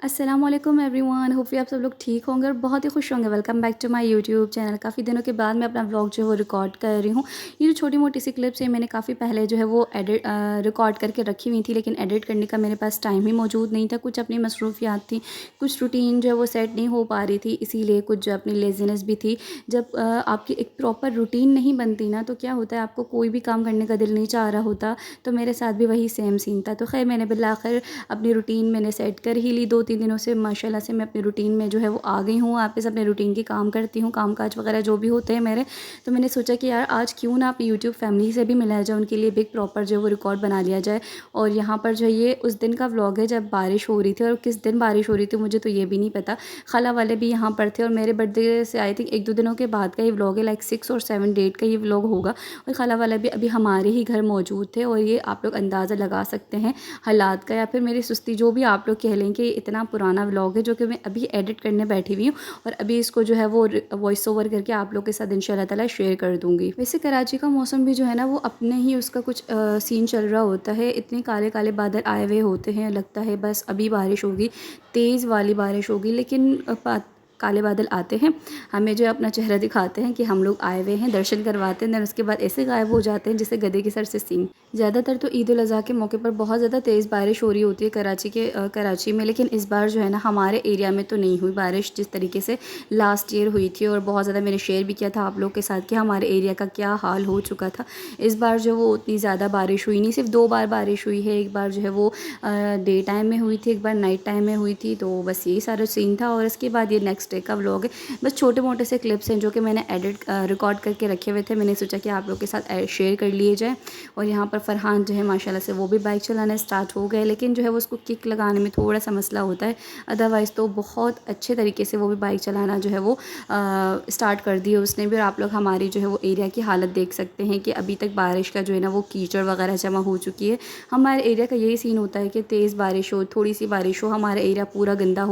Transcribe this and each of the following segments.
अस्सलाम वालेकुम everyone, hopefully आप सब लोग ठीक होंगे और बहुत ही खुश होंगे। Welcome back to my YouTube channel. काफ़ी दिनों के बाद मैं अपना व्लॉग जो है वो रिकॉर्ड कर रही हूँ। ये जो छोटी मोटी सी क्लिप्स है मैंने काफ़ी पहले जो है वो रिकॉर्ड करके रखी हुई थी, लेकिन एडिट करने का मेरे पास टाइम ही मौजूद नहीं था। कुछ अपनी मसरूफियात थी, कुछ रूटीन जो है वो सेट नहीं हो पा रही थी, इसीलिए कुछ जो अपनी लेजीनेस भी थी। जब आपकी एक प्रॉपर रूटीन नहीं बनती ना, तो क्या होता है, आपको कोई भी काम करने का दिल नहीं चाह रहा होता। तो मेरे साथ भी वही सेम सीन था। तो खैर मैंने बिलाखिर अपनी रूटीन मैंने सेट कर ही ली। 2-3 दिनों से माशाल्लाह से मैं अपनी रूटीन में जो है वो आ गई हूँ। वापस अपने रूटीन की काम करती हूँ, काम-काज वगैरह जो भी होते हैं मेरे। तो मैंने सोचा कि यार आज क्यों ना अपनी यूट्यूब फैमिली से भी मिला जाए, उनके लिए भी एक प्रॉपर जो है वो रिकॉर्ड बना लिया जाए। और यहाँ पर जो है ये उस दिन का व्लॉग है जब बारिश हो रही थी, और किस दिन बारिश हो रही थी मुझे तो ये भी नहीं पता। खाला वाले भी यहाँ पर थे और मेरे बर्थडे से आई थिंक 1-2 दिनों के बाद का ये व्लॉग है, लाइक 6 और 7 डेट का ये व्लॉग होगा। और खाला वाले भी अभी हमारे ही घर मौजूद थे, और ये आप लोग अंदाज़ा लगा सकते हैं हालात का, या फिर मेरी सुस्ती, जो भी आप लोग कह लें कि इतना पुराना व्लॉग है जो कि मैं अभी एडिट करने बैठी हुई हूँ, और अभी इसको जो है वो वॉइस ओवर करके आप लोग के साथ इंशाल्लाह ताला शेयर कर दूँगी। वैसे कराची का मौसम भी जो है ना वो अपने ही उसका कुछ सीन चल रहा होता है। इतने काले काले बादल आए हुए होते हैं, लगता है बस अभी बारिश होगी, तेज़ वाली बारिश होगी, लेकिन काले बादल आते हैं, हमें जो है अपना चेहरा दिखाते हैं कि हम लोग आए हुए हैं, दर्शन करवाते हैं, देन उसके बाद ऐसे गायब हो जाते हैं जैसे गधे की सर से सींग। ज़्यादातर तो ईद उल अज़हा के मौके पर बहुत ज़्यादा तेज़ बारिश हो रही होती है कराची में, लेकिन इस बार जो है ना हमारे एरिया में तो नहीं हुई बारिश जिस तरीके से लास्ट ईयर हुई थी। और बहुत ज़्यादा मैंने शेयर भी किया था आप लोग के साथ कि हमारे एरिया का क्या हाल हो चुका था। इस बार जो वो उतनी ज़्यादा बारिश हुई नहीं, सिर्फ 2 बार बारिश हुई है। एक बार जो है वो डे टाइम में हुई थी, एक बार नाइट टाइम में हुई थी। तो बस यही सारा सीन था, और इसके बाद ये नेक्स्ट डे का व्लॉग है। बस छोटे मोटे से क्लिप्स हैं जो कि मैंने रिकॉर्ड करके रखे हुए थे। मैंने सोचा कि आप लोग के साथ शेयर कर लिए जाए। और यहाँ पर फ़रहान जो है माशाल्लाह से वो भी बाइक चलाना स्टार्ट हो गए, लेकिन जो है वो उसको किक लगाने में थोड़ा सा मसला होता है। अदरवाइज़ तो बहुत अच्छे तरीके से वो भी बाइक चलाना जो है वो स्टार्ट कर दी है उसने भी। और आप लोग हमारी जो है वो एरिया की हालत देख सकते हैं कि अभी तक बारिश का जो है ना वो कीचड़ वगैरह जमा हो चुकी है। हमारे एरिया का यही सीन होता है कि तेज़ बारिश हो, थोड़ी सी बारिश हो, हमारा एरिया पूरा गंदा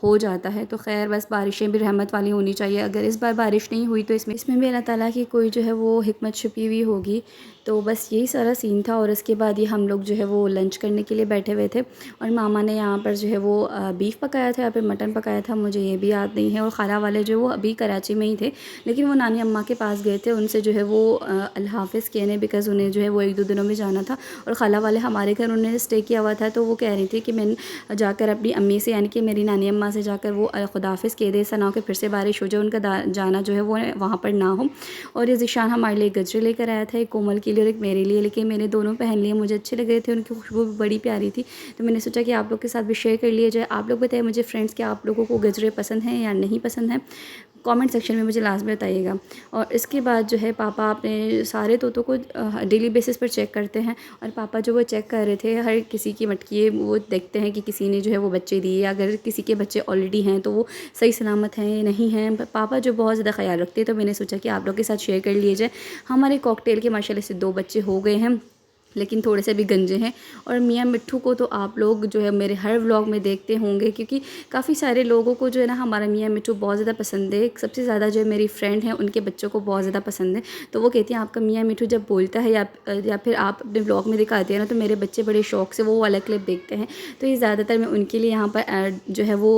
हो जाता है। तो खैर बस बारिशें भी रहमत वाली होनी चाहिए। अगर इस बार बारिश नहीं हुई तो इसमें भी अल्लाह ताला की कोई जो है वो हिकमत छुपी हुई होगी। तो बस यही सारा सीन था। और इसके बाद ये हम लोग जो है वो लंच करने के लिए बैठे हुए थे, और मामा ने यहाँ पर जो है वो बीफ पकाया था या फिर मटन पकाया था, मुझे ये भी याद नहीं है। और खाला वाले जो वो अभी कराची में ही थे, लेकिन वो नानी अम्मा के पास गए थे, उनसे जो है वो अल्लाह हाफ़िज़ कहने, बिकॉज़ उन्हें जो है वो 1-2 दिनों में जाना था। और खाला वाले हमारे घर उन्होंने स्टे किया हुआ था, तो वो कह रही थी कि मैं जाकर अपनी अम्मी से, यानी कि मेरी नानी अम्मा से जाकर वो खुदा हाफ़िज़ कह दे, ऐसा ना हो कि फिर से बारिश हो जाए, उनका जाना जो है वो वहाँ पर ना हो। और ये ज़ीशान हमारे लिए गजरे लेकर आया था, एक कोमल के लिए और एक मेरे लिए, लेकिन मैंने दोनों पहन लिए, मुझे अच्छे लग रहे थे, उनकी खुशबू भी बड़ी प्यारी थी। तो मैंने सोचा कि आप लोग के साथ भी शेयर कर लिया जाए। आप लोग बताइए मुझे फ्रेंड्स, कि आप लोगों को गजरे पसंद हैं या नहीं पसंद हैं, कमेंट सेक्शन में मुझे लास्ट में बताइएगा। और इसके बाद जो है पापा अपने सारे तोतों को डेली बेसिस पर चेक करते हैं, और पापा जो वो चेक कर रहे थे हर किसी की मटकी, वो देखते हैं कि किसी ने जो है वो बच्चे दिए, अगर किसी के बच्चे ऑलरेडी हैं तो वो सही सलामत हैं या नहीं हैं। पापा जो बहुत ज़्यादा ख्याल रखते हैं, तो मैंने सोचा कि आप लोग के साथ शेयर कर लिए जाए। हमारे कॉकटेल के माशाल्लाह से 2 बच्चे हो गए हैं, लेकिन थोड़े से भी गंजे हैं। और मियाँ मिट्ठू को तो आप लोग जो है मेरे हर व्लॉग में देखते होंगे, क्योंकि काफ़ी सारे लोगों को जो है ना हमारा मियाँ मिट्ठू बहुत ज़्यादा पसंद है। सबसे ज़्यादा जो मेरी फ्रेंड हैं उनके बच्चों को बहुत ज़्यादा पसंद है। तो वो कहती हैं आपका मियाँ मिट्ठू जब बोलता है या फिर आप अपने व्लॉग में दिखाते हैं ना, तो मेरे बच्चे बड़े शौक से वो वाला क्लिप देखते हैं। तो ये ज़्यादातर मैं उनके लिए यहाँ पर ऐड जो है वो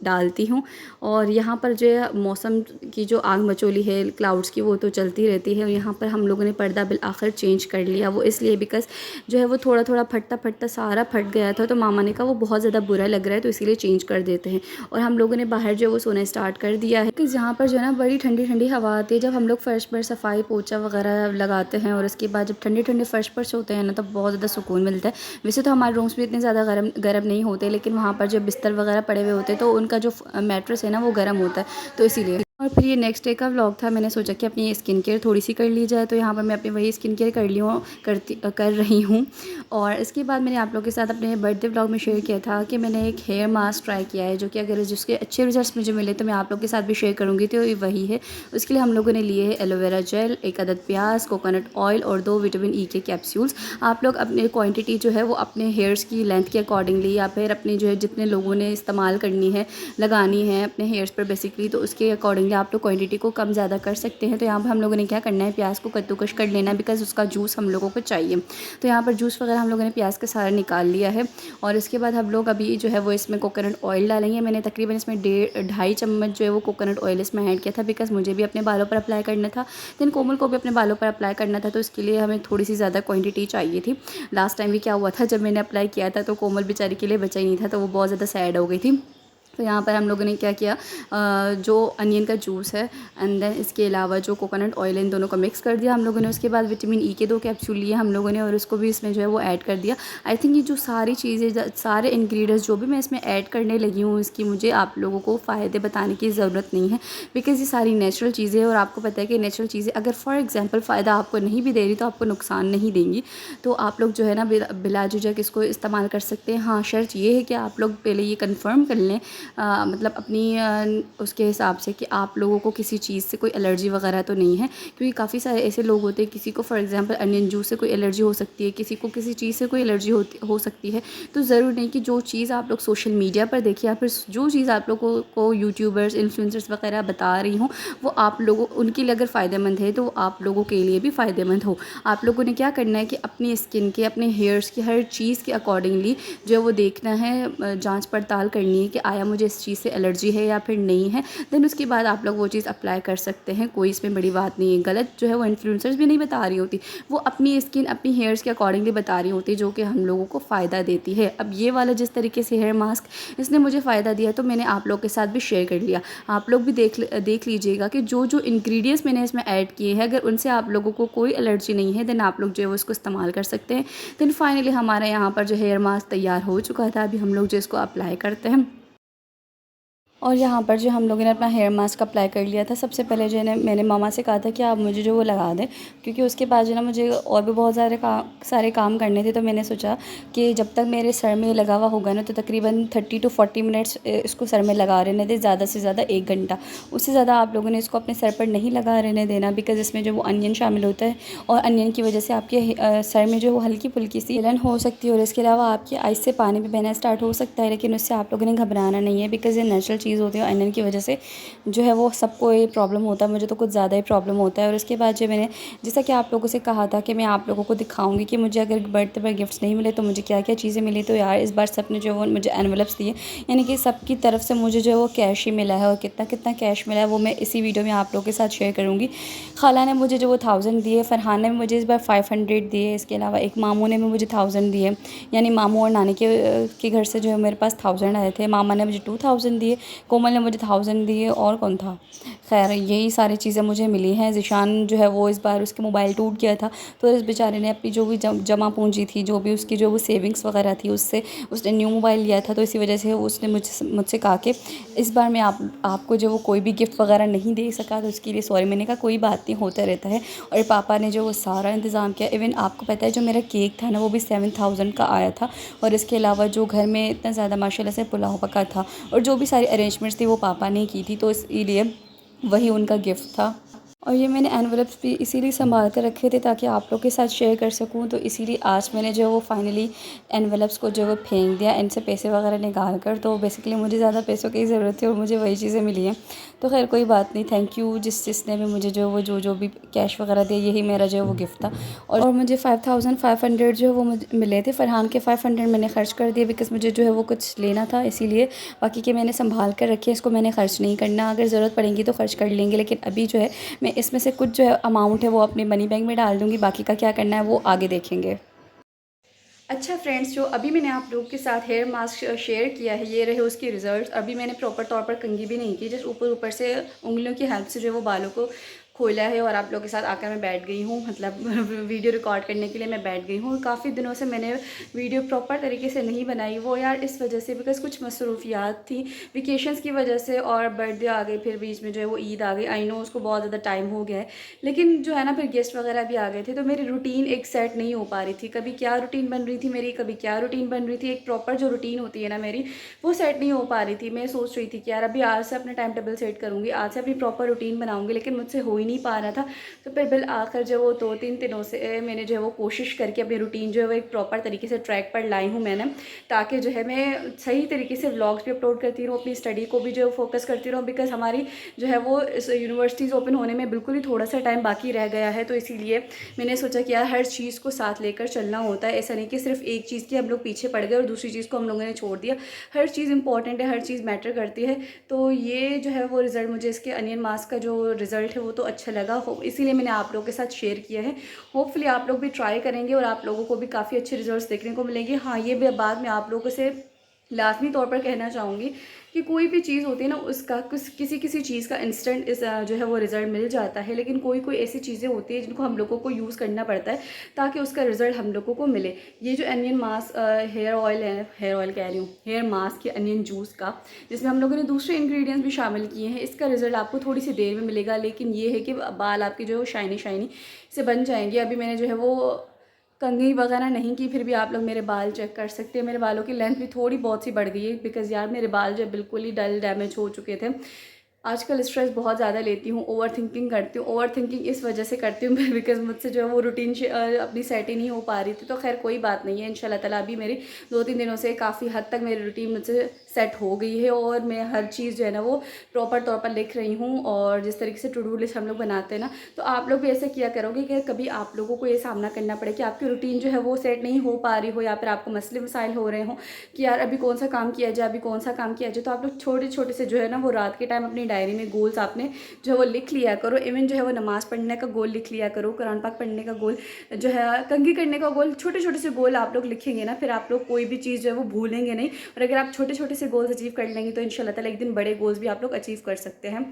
डालती हूँ। और यहाँ पर जो है मौसम की जो आग मचोली है क्लाउड्स की, वो तो चलती रहती है। और यहाँ पर हम लोगों ने पर्दा बिल आखिर चेंज कर लिया, वो इसलिए बिकॉज जो है वो थोड़ा थोड़ा फटता फटता सारा फट गया था। तो मामा ने कहा वो बहुत ज़्यादा बुरा लग रहा है, तो इसीलिए चेंज कर देते हैं। और हम लोगों ने बाहर जो है वो सोना स्टार्ट कर दिया है, कि जहाँ पर जो है ना बड़ी ठंडी ठंडी हवा आती है। जब हम लोग फ़र्श पर सफाई पोछा वगैरह लगाते हैं, और उसके बाद जब ठंडे ठंडे फ़र्श पर सोते हैं ना, तब बहुत ज़्यादा सुकून मिलता है। वैसे तो हमारे रूम्स भी इतने ज़्यादा गर्म नहीं होते, लेकिन वहाँ पर जो बिस्तर वगैरह पड़े हुए होते हैं, तो उनका जो मैट्रेस है ना वो गर्म होता है, तो इसीलिए। और फिर ये नेक्स्ट डे का व्लॉग था, मैंने सोचा कि अपनी स्किन केयर थोड़ी सी कर ली जाए। तो यहाँ पर मैं अपनी वही स्किन केयर कर रही हूँ। और इसके बाद मैंने आप लोगों के साथ अपने बर्थडे व्लॉग में शेयर किया था कि मैंने एक हेयर मास्क ट्राई किया है, जो कि अगर जिसके अच्छे रिजल्ट्स मुझे मिले तो मैं आप लोग के साथ भी शेयर करूँगी। तो ये वही है। उसके लिए हम लोगों ने लिए है एलोवेरा जेल, 1 अदद प्याज, कोकोनट ऑयल और 2 विटामिन ई के कैप्सूल्स। आप लोग अपनी क्वांटिटी जो है वो अपने हेयर्स की लेंथ के अकॉर्डिंगली, या फिर अपनी जो है जितने लोगों ने इस्तेमाल करनी है, लगानी है अपने हेयर्स पर बेसिकली, तो उसके अकॉर्डिंगली अकॉर्डिंगली आप लोग क्वांटिटी को कम ज़्यादा कर सकते हैं। तो यहाँ पर हम लोगों ने क्या करना है, प्याज को कद्दूकश कर लेना, बिकॉज़ उसका जूस हम लोगों को चाहिए। तो यहाँ पर जूस वगैरह हम लोगों ने प्याज का सारा निकाल लिया है। और इसके बाद हम लोग अभी जो है वो इसमें कोकोनट ऑयल डालेंगे। मैंने तकरीबन इसमें 2.5 चम्मच जो है वो कोकोनट ऑयल इसमें ऐड किया था, बिकॉज़ मुझे भी अपने बालों पर अप्लाई करना था, देन कोमल को भी अपने बालों पर अप्लाई करना था। तो इसके लिए हमें थोड़ी सी ज़्यादा क्वांटिटी चाहिए थी। लास्ट टाइम भी क्या हुआ था, जब मैंने अप्लाई किया था तो कोमल बेचारी के लिए बचा ही नहीं था, तो वो बहुत ज़्यादा सैड हो गई थी। तो यहाँ पर हम लोगों ने क्या किया, जो अनियन का जूस है एंड देन इसके अलावा जो कोकोनट ऑयल है, इन दोनों को मिक्स कर दिया हम लोगों ने। उसके बाद विटामिन ई के 2 कैप्सूल लिए हम लोगों ने और उसको भी इसमें जो है वो ऐड कर दिया। आई थिंक ये जो सारी चीज़ें, सारे इंग्रेडिएंट्स जो भी मैं इसमें ऐड करने लगी हूँ, इसकी मुझे आप लोगों को फ़ायदे बताने की ज़रूरत नहीं है, बिकॉज़ ये सारी नेचुरल चीज़ें हैं। और आपको पता है कि नेचुरल चीज़ें अगर फॉर एग्जांपल फ़ायदा आपको नहीं भी दे रही तो आपको नुकसान नहीं देंगी, तो आप लोग जो है ना बिला झिझक इसको इस्तेमाल कर सकते हैं। हाँ, शर्त ये है कि आप लोग पहले ये कन्फर्म कर लें, मतलब अपनी उसके हिसाब से कि आप लोगों को किसी चीज़ से कोई एलर्जी वगैरह तो नहीं है, क्योंकि काफ़ी सारे ऐसे लोग होते हैं, किसी को फॉर एग्जांपल अनियन जूस से कोई एलर्जी हो सकती है, किसी को किसी चीज़ से कोई एलर्जी हो सकती है। तो ज़रूर नहीं कि जो चीज़ आप लोग सोशल मीडिया पर देखें या फिर जो चीज़ आप लोगों को यूट्यूबर्स, इन्फ्लुएंसर्स वगैरह बता रही हूँ, वो आप लोगों उनके लिए अगर फ़ायदेमंद है तो आप लोगों के लिए भी फ़ायदेमंद हो। आप लोगों ने क्या करना है कि अपनी स्किन के, अपने हेयर्स की, हर चीज़ के अकॉर्डिंगली जो है वो देखना है, जांच पड़ताल करनी है कि आया मुझे इस चीज़ से एलर्जी है या फिर नहीं है। देन उसके बाद आप लोग वो चीज़ अप्लाई कर सकते हैं, कोई इसमें बड़ी बात नहीं है। गलत जो है वो इन्फ्लुएंसर्स भी नहीं बता रही होती, वो अपनी स्किन, अपनी हेयर्स के अकॉर्डिंगली बता रही होती है, जो कि हम लोगों को फ़ायदा देती है। अब ये वाला जिस तरीके से हेयर मास्क इसने मुझे फ़ायदा दिया तो मैंने आप लोग के साथ भी शेयर कर लिया। आप लोग भी देख लीजिएगा कि जो जो इंग्रेडिएंट्स मैंने इसमें ऐड किए हैं, अगर उनसे आप लोगों को कोई एलर्जी नहीं है, देन आप लोग जो है वो इसको इस्तेमाल कर सकते हैं। देन फाइनली हमारे यहाँ पर जो हेयर मास्क तैयार हो चुका था। अभी हम लोग जो इसको अप्लाई करते हैं, और यहाँ पर जो हम लोगों ने अपना हेयर मास्क अप्लाई कर लिया था। सबसे पहले जो है ना, मैंने मामा से कहा था कि आप मुझे जो वो लगा दें, क्योंकि उसके बाद जो है ना मुझे और भी बहुत सारे काम करने थे। तो मैंने सोचा कि जब तक मेरे सर में लगा हुआ होगा ना, तो तकरीबन 30 to 40 मिनट्स इसको सर में लगा रहने दें, ज़्यादा से ज़्यादा 1 घंटा। उससे ज़्यादा आप लोगों ने इसको अपने सर पर नहीं लगा रहने देना, बिकॉज़ इसमें जो वो अनियन शामिल होता है और अनियन की वजह से आपके सर में जो वो हल्की फुल्की सी जलन हो सकती है, और इसके अलावा आपकी आइज़ से पानी भी बहना स्टार्ट हो सकता है। लेकिन उससे आप लोगों ने घबराना नहीं है, बिकॉज़ ये नेचुरल चीज़ होती है। अनियन की वजह से जो है वो सबको ये प्रॉब्लम होता है, मुझे तो कुछ ज़्यादा ही प्रॉब्लम होता है। और उसके बाद जो मैंने, जैसा कि आप लोगों से कहा था कि मैं आप लोगों को दिखाऊंगी कि मुझे अगर बर्थडे पर गिफ्ट्स नहीं मिले तो मुझे क्या क्या चीज़ें मिली। तो यार इस बार सब ने जो वो मुझे एनवेलप्स दिए, यानी कि सबकी तरफ से मुझे जो है वो कैश ही मिला है। और कितना कितना कैश मिला है वो मैं इसी वीडियो में आप लोगों के साथ शेयर करूँगी। खाला ने मुझे जो वो 1000 दिए, फरहान ने मुझे इस बार 500 दिए, इसके अलावा एक मामू ने भी मुझे 1000 दिए, यानी मामू और नानी के घर से जो है मेरे पास 1000 आए थे। मामा ने मुझे 2000 दिए, कोमल ने मुझे 1000 दिए, और कौन था, खैर यही सारी चीज़ें मुझे मिली हैं। ज़िशान जो है वो इस बार उसके मोबाइल टूट गया था, तो इस बेचारे ने अपनी जो भी जमा पूंजी थी, जो भी उसकी जो वो सेविंग्स वगैरह थी, उससे उसने न्यू मोबाइल लिया था। तो इसी वजह से उसने मुझसे कहा कि इस बार मैं आपको जो वो कोई भी गिफ्ट वगैरह नहीं दे सका, तो उसके लिए सॉरी। मैंने कहा कोई बात नहीं, होता रहता है। और पापा ने जो वो सारा इंतज़ाम किया, इवन आपको पता है जो मेरा केक था ना वो भी 7000 का आया था। और इसके अलावा जो घर में इतना ज़्यादा माशाल्लाह से पुलाव पका था और जो भी सारी अरेंजमेंट्स थी वो पापा ने की थी, तो इसलिए वही उनका गिफ्ट था। और ये मैंने एनवेलप्स भी इसीलिए संभाल कर रखे थे ताकि आप लोग के साथ शेयर कर सकूं। तो इसीलिए आज मैंने जो वो फाइनली एनवेलप्स को जो वो फेंक दिया, इनसे पैसे वगैरह निकाल कर। तो बेसिकली मुझे ज़्यादा पैसों की ज़रूरत थी और मुझे वही चीज़ें मिली हैं। तो खैर कोई बात नहीं, थैंक यू जिसने भी मुझे जो भी कैश वगैरह दिया, यही मेरा जो है वो गिफ्ट था। और मुझे 5500 जो है वो मुझे मिले थे। फरहान के 500 मैंने खर्च कर दिए, बिकॉज़ मुझे जो है वो कुछ लेना था इसीलिए। बाकी के मैंने संभाल कर रखे, इसको मैंने खर्च नहीं करना, अगर ज़रूरत पड़ेगी तो खर्च कर लेंगे। लेकिन अभी जो है मैं इसमें से कुछ जो है अमाउंट है वो अपने मनी बैंक में डाल दूँगी, बाकी का क्या करना है वो आगे देखेंगे। अच्छा फ्रेंड्स, जो अभी मैंने आप लोगों के साथ हेयर मास्क शेयर किया है, ये रहे उसके रिजल्ट्स। अभी मैंने प्रॉपर तौर पर कंघी भी नहीं की, जस्ट ऊपर ऊपर से उंगलियों की हेल्प से जो है वो बालों को खोला है। और आप लोगों के साथ आकर मैं बैठ गई हूँ, मतलब वीडियो रिकॉर्ड करने के लिए मैं बैठ गई हूँ। काफ़ी दिनों से मैंने वीडियो प्रॉपर तरीके से नहीं बनाई, वो यार इस वजह से, बिकॉज़ कुछ मसरूफियात थी वेकेशंस की वजह से, और बर्थडे आ गई, फिर बीच में जो है वो ईद आ गई। आई नो उसको बहुत ज़्यादा टाइम हो गया है, लेकिन जो है ना फिर गेस्ट वगैरह भी आ गए थे, तो मेरी रूटीन एक सेट नहीं हो पा रही थी। कभी क्या रूटीन बन रही थी मेरी, कभी क्या रूटीन बन रही थी। एक प्रॉपर जो रूटीन होती है ना मेरी, वो सेट नहीं हो पा रही थी। मैं सोच रही थी कि यार अभी आज से अपना टाइम टेबल सेट करूँगी, आज से अपनी प्रॉपर रूटीन बनाऊँगी, लेकिन मुझसे हो ही नहीं पा रहा था। तो फिर बिल आकर जो वो 2-3 दिनों से मैंने जो है वो कोशिश करके अपनी रूटीन जो है वो एक प्रॉपर तरीके से ट्रैक पर लाई हूँ मैंने, ताकि जो है मैं सही तरीके से व्लॉग्स भी अपलोड करती रहूँ, अपनी स्टडी को भी जो है फोकस करती रहूँ। बिकॉज़ हमारी जो है वो इस यूनिवर्सिटीज़ ओपन होने में बिल्कुल ही थोड़ा सा टाइम बाकी रह गया है। तो इसीलिए मैंने सोचा कि यार हर चीज़ को साथ लेकर चलना होता है। ऐसा नहीं कि सिर्फ एक चीज़ की हम लोग पीछे पड़ गए और दूसरी चीज़ को हम लोगों ने छोड़ दिया। हर चीज़ इंपॉर्टेंट है, हर चीज़ मैटर करती है। तो ये जो है वो रिज़ल्ट मुझे इसके अनियन मास्क का जो रिज़ल्ट है वो तो अच्छा लगा हो, इसीलिए मैंने आप लोगों के साथ शेयर किया है। होपफुली आप लोग भी ट्राई करेंगे और आप लोगों को भी काफ़ी अच्छे रिजल्ट्स देखने को मिलेंगे। हाँ, ये भी बाद में आप लोगों से लाज़मी तौर पर कहना चाहूँगी कि कोई भी चीज़ होती है ना, उसका किसी किसी चीज़ का इंस्टेंट जो है वो रिज़ल्ट मिल जाता है, लेकिन कोई कोई ऐसी चीज़ें होती है जिनको हम लोगों को यूज़ करना पड़ता है ताकि उसका रिज़ल्ट हम लोगों को मिले। ये जो अनियन मास्क हेयर ऑयल है, हेयर ऑयल कह रही हूँ, हेयर मास्क या अनियन जूस का, जिसमें हम लोगों ने दूसरे इंग्रेडिएंट्स भी शामिल किए हैं, इसका रिज़ल्ट आपको थोड़ी सी देर में मिलेगा। लेकिन ये है कि बाल आपके जो शाइनी शाइनी से बन जाएंगे। अभी मैंने जो है वो कंघी वगैरह नहीं की, फिर भी आप लोग मेरे बाल चेक कर सकते हैं। मेरे बालों की लेंथ भी थोड़ी बहुत सी बढ़ गई है, बिकॉज़ यार मेरे बाल जो बिल्कुल ही डल डैमेज हो चुके थे। आजकल स्ट्रेस बहुत ज़्यादा लेती हूँ, ओवर थिंकिंग करती हूँ। ओवर थिंकिंग इस वजह से करती हूँ बिकॉज़ मुझसे जो है वो रूटीन अपनी सेट ही नहीं हो पा रही थी। तो खैर कोई बात नहीं है, इंशाल्लाह ताला अभी मेरी 2-3 दिनों से काफ़ी हद तक मेरी रूटीन मुझसे सेट हो गई है और मैं हर चीज़ जो है ना वो प्रॉपर तौर पर लिख रही हूँ। और जिस तरीके से टू डू लिस्ट हम लोग बनाते हैं ना, तो आप लोग भी ऐसे किया करोगे कि कभी आप लोगों को ये सामना करना पड़े कि आपकी रूटीन जो है वो सेट नहीं हो पा रही हो, या फिर आपको मसले मसाइल हो रहे हो कि यार अभी कौन सा काम किया जाए, अभी कौन सा काम किया जाए। तो आप लोग छोटे छोटे से जो है ना वो रात के टाइम अपनी डायरी में गोल्स आपने जो है वो लिख लिया करो। इवन जो है वो नमाज़ पढ़ने का गोल लिख लिया करो, कुरान पाक पढ़ने का गोल, जो है कंघी करने का गोल। छोटे छोटे से गोल आप लोग लिखेंगे ना, फिर आप लोग कोई भी चीज़ जो है वो भूलेंगे नहीं। और अगर आप छोटे छोटे से गोल्स अचीव कर लेंगे तो इंशाल्लाह ताला एक दिन बड़े गोल्स भी आप लोग अचीव कर सकते हैं।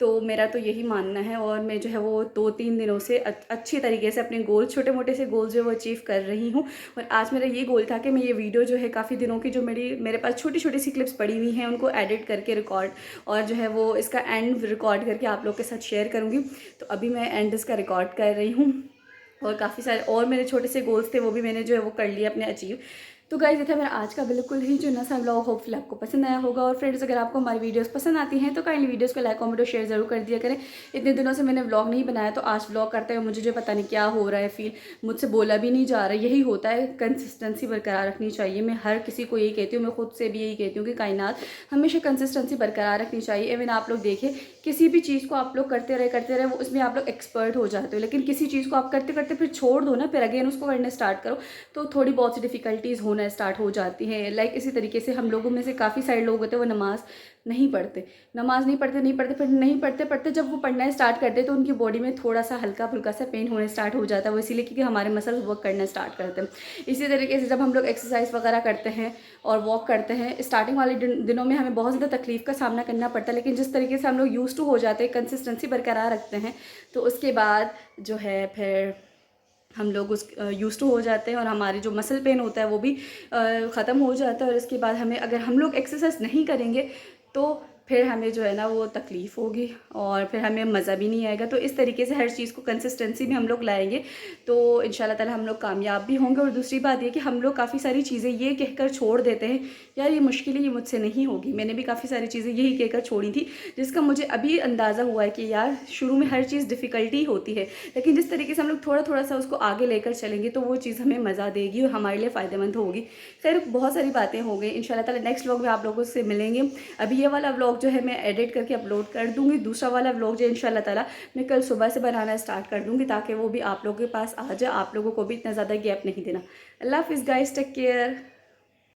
तो मेरा तो यही मानना है और मैं जो है वो 2-3 दिनों से अच्छी तरीके से अपने गोल, छोटे मोटे से गोल्स जो है वो अचीव कर रही हूँ। और आज मेरा ये गोल था कि मैं ये वीडियो जो है काफ़ी दिनों की जो मेरे पास छोटी छोटी सी क्लिप्स पड़ी हुई हैं उनको एडिट करके रिकॉर्ड और जो है वो इसका एंड रिकॉर्ड करके आप लोग के साथ शेयर करूँगी। तो अभी मैं एंड इसका रिकॉर्ड कर रही हूँ और काफ़ी सारे और मेरे छोटे से गोल्स थे वो भी मैंने जो है वो कर लिए अपने अचीव। तो गाइस ये था मेरा आज का बिल्कुल ही जो सा व्लॉग। होपफुली आपको पसंद आया होगा। और फ्रेंड्स अगर आपको हमारी वीडियोस पसंद आती हैं तो काइंडली वीडियोस को लाइक कमेंट और शेयर जरूर कर दिया करें। इतने दिनों से मैंने व्लॉग नहीं बनाया तो आज व्लॉग करते हुए मुझे जो पता नहीं क्या हो रहा है, फील मुझसे बोला भी नहीं जा रहा। यही होता है, कंसिस्टेंसी बरकरार रखनी चाहिए। मैं हर किसी को यही कहती हूँ, मैं खुद से भी यही कहती हूँ कि कायनात हमेशा कंसिस्टेंसी बरकरार रखनी चाहिए। इवन आप लोग देखिए किसी भी चीज़ को आप लोग करते रहे वो उसमें आप लोग एक्सपर्ट हो जाते हो, लेकिन किसी चीज़ को आप करते करते फिर छोड़ दो ना, फिर अगेन उसको करना स्टार्ट करो तो थोड़ी बहुत सी डिफ़िकल्टीज़ होना स्टार्ट हो जाती हैं। लाइक इसी तरीके से हम लोगों में से काफ़ी सारे लोग होते हैं वो नमाज़ नहीं पढ़ते, फिर नहीं पढ़ते जब वो पढ़ना स्टार्ट करते तो उनकी बॉडी में थोड़ा सा हल्का फुल्का सा पेन होने स्टार्ट हो जाता है। वो इसीलिए क्योंकि हमारे मसल्स वर्क करना स्टार्ट करते हैं। इसी तरीके से जब हम लोग एक्सरसाइज वगैरह करते हैं और वॉक करते हैं, स्टार्टिंग वाले दिनों में हमें बहुत ज़्यादा तकलीफ़ का सामना करना पड़ता है, लेकिन जिस तरीके से हम लोग यूज़ टू हो जाते हैं, कंसिस्टेंसी बरकरार रखते हैं, तो उसके बाद जो है फिर हम लोग उस यूज़ टू हो जाते हैं और हमारी जो मसल पेन होता है वो भी ख़त्म हो जाता है। और इसके बाद हमें अगर हम लोग एक्सरसाइज नहीं करेंगे तो फिर हमें जो है ना वो तकलीफ़ होगी और फिर हमें मज़ा भी नहीं आएगा। तो इस तरीके से हर चीज़ को कंसिस्टेंसी में हम लोग लाएंगे तो इंशाल्लाह ताला हम लोग कामयाब भी होंगे। और दूसरी बात ये कि हम लोग काफ़ी सारी चीज़ें ये कहकर छोड़ देते हैं, यार ये मुश्किल है, ये मुझसे नहीं होगी। मैंने भी काफ़ी सारी चीज़ें यही कहकर छोड़ी थी, जिसका मुझे अभी अंदाज़ा हुआ है कि यार शुरू में हर चीज़ डिफ़िकल्टी होती है, लेकिन जिस तरीके से हम लोग थोड़ा थोड़ा सा उसको आगे लेकर चलेंगे तो वो चीज़ हमें मज़ा देगी और हमारे लिए फ़ायदेमंद होगी। खैर बहुत सारी बातें हो गई, इंशाल्लाह ताला नेक्स्ट व्लॉग में आप लोगों से मिलेंगे। अभी ये वाला व्लॉग जो है मैं एडिट करके अपलोड कर दूँगी। दूसरा वाला व्लॉग जो इंशाल्लाह ताला मैं कल सुबह से बनाना स्टार्ट कर दूँगी ताकि वो भी आप लोगों के पास आ जाए, आप लोगों को भी इतना ज़्यादा गैप नहीं देना। अल्लाह हाफ़िज़ गाइस, टेक केयर।